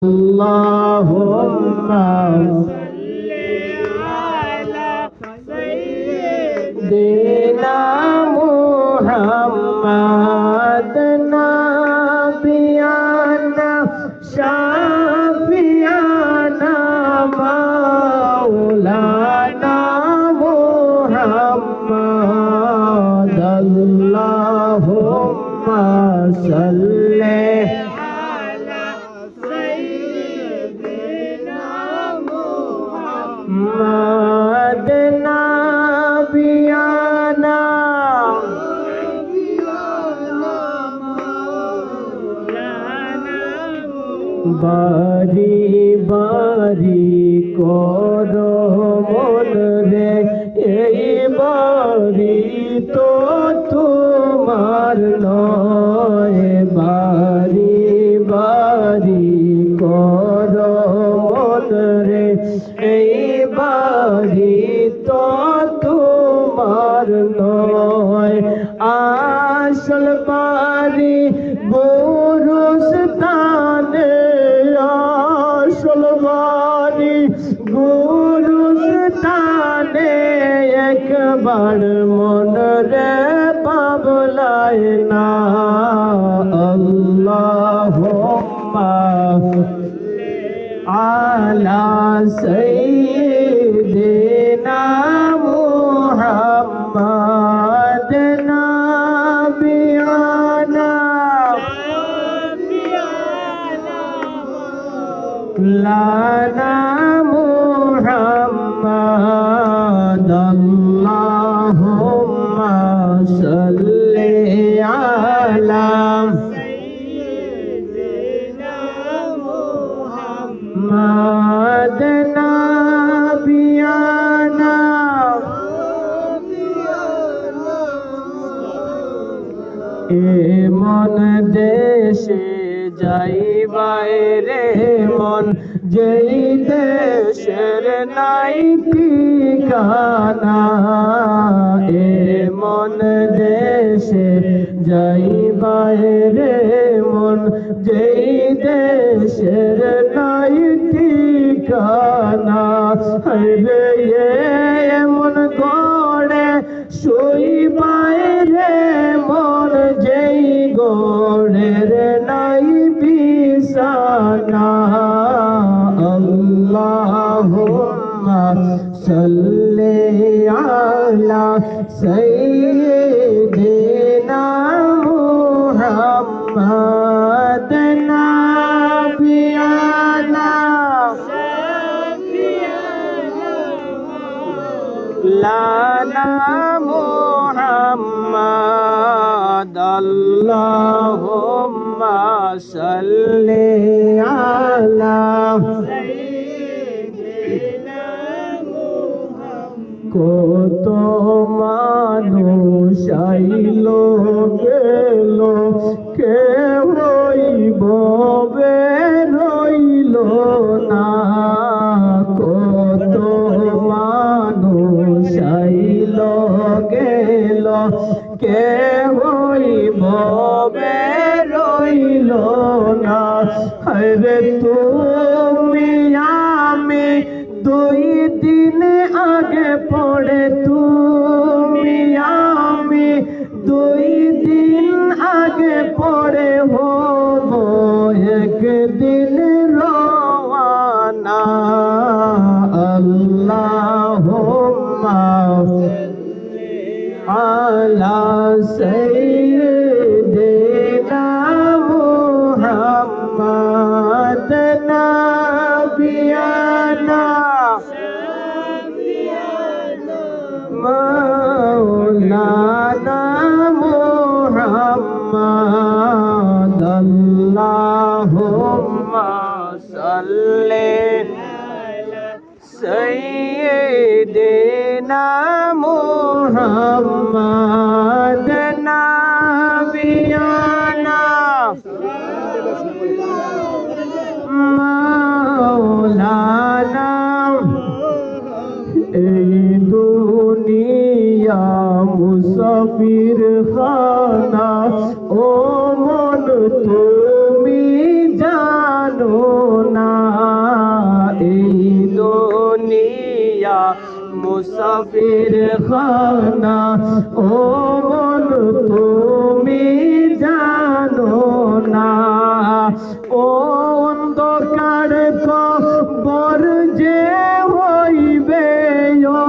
Allahumma salli ala sayyidina Muhammad nabiyana shafi'ana maulana Muhammad Allahumma salli Muhammad nabiyana বারি বারি করো মন রে এই বাড়ি তো তোমার নয় বারি বারি করো মন রে এই বাড়ি তো তোমার নয় আসল বাড়ি গুরুস্থানে আসল বাড়ি গুরুস্থানে একবার মন রে পাবলাই না আল্লাহুম্মা আলা সাইয়্যিদিনা মুহাম্মাদ নাবিয়ানা লানা মুহাম্মাদ আল্লাহুম্মা সাল্লি আলা মুহাম্মাদ নাবিয়ানা মন দেশে যাইবাই রে মন যেই দেশের নাই ঠিকানা মন দেশে যাইবাই রে মন যেই দেশের নাই ঠিকানা রে মন গড়ে শুইবাই রে মন যেই গড়ের নাই বিছানা আল্লাহুম্মা সাল্লি আলা সাইয়্যিদিনা মুহাম্মাদ নাবিয়ানা লানা মুহাম্মাদ আল্লাহুম্মা সাল্লি আলা সাইয়্যিদিনা মুহাম্মাদ কত মানুষ আইলো গেল কে হইব বেরইল না কত মানুষ আইলো গেল কে হইব বেরইল না হরে তুমি আমি দুই দিন আগে পড়ে তুমি আমি দুই দিন আগে পড়ে হব একদিন রওয়ানা আল্লাহুম্মা আলা সাইয়্যিদিনা মুহাম্মাদ নাবিয়ানা মাওলানা মুহাম্মাদ আল্লাহুম্মা সাল্লি সাইয়্যিদিনা মুহাম্মাদ নাবিয়ানা মাওলানা এই দুনিয়া মুসাফির খানা ও মন তুমি জানো ঠিকানা এই দুনিয়া মুসাফির খানা ও মন তুমি জানো না ও অন্ধকার কবর যে হইবে ও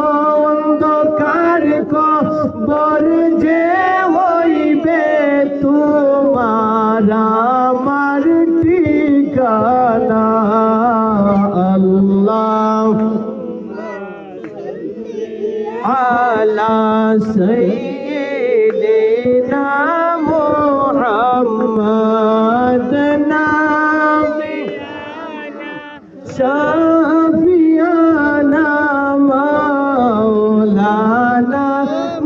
অন্ধকার কবর যে হইবে তোমার আমার ঠিকানা আল্লাহ আলা সাইয়্যিদিনা মুহাম্মদ নাবিয়ানা শাফিয়ানা মাওলানা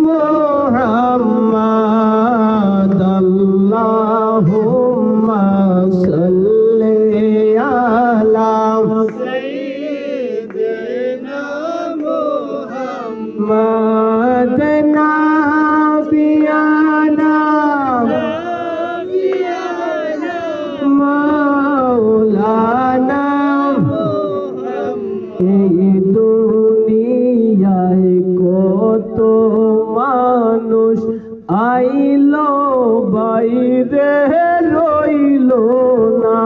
মুহাম্মদ আল্লাহুম্মা সাল্লি আলা সাইয়্যিদিনা মুহাম্মদ নাবিয়ানা মাওলানা এই দুনিয়ায় কত মানুষ আইলো বাইরে রইল না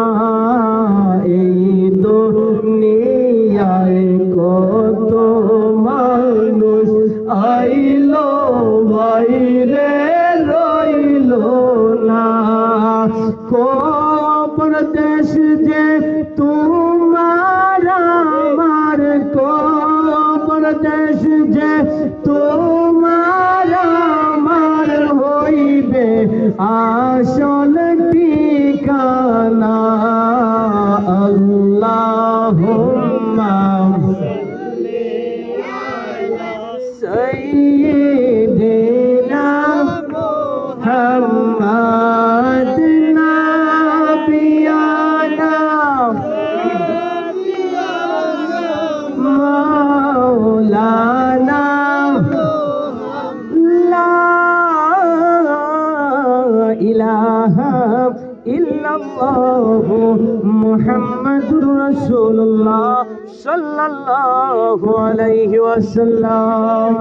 এই দুনিয়ায় কত মানুষ আইলো বাইরে রইল না কবর দেশ যে তোমার আমার কবর দেশ যে তোমার আমার হইবে আসল ঠিকানা আল্লাহুম্মা সাইয়্যিদিনা মুহাম্মদ নাবিয়ানা মাওলানা লা ইলাহা ইল্লাল্লাহু মুহাম্মাদুর রাসূলুল্লাহ সাল্লাল্লাহু আলাইহি ওয়াসাল্লাম।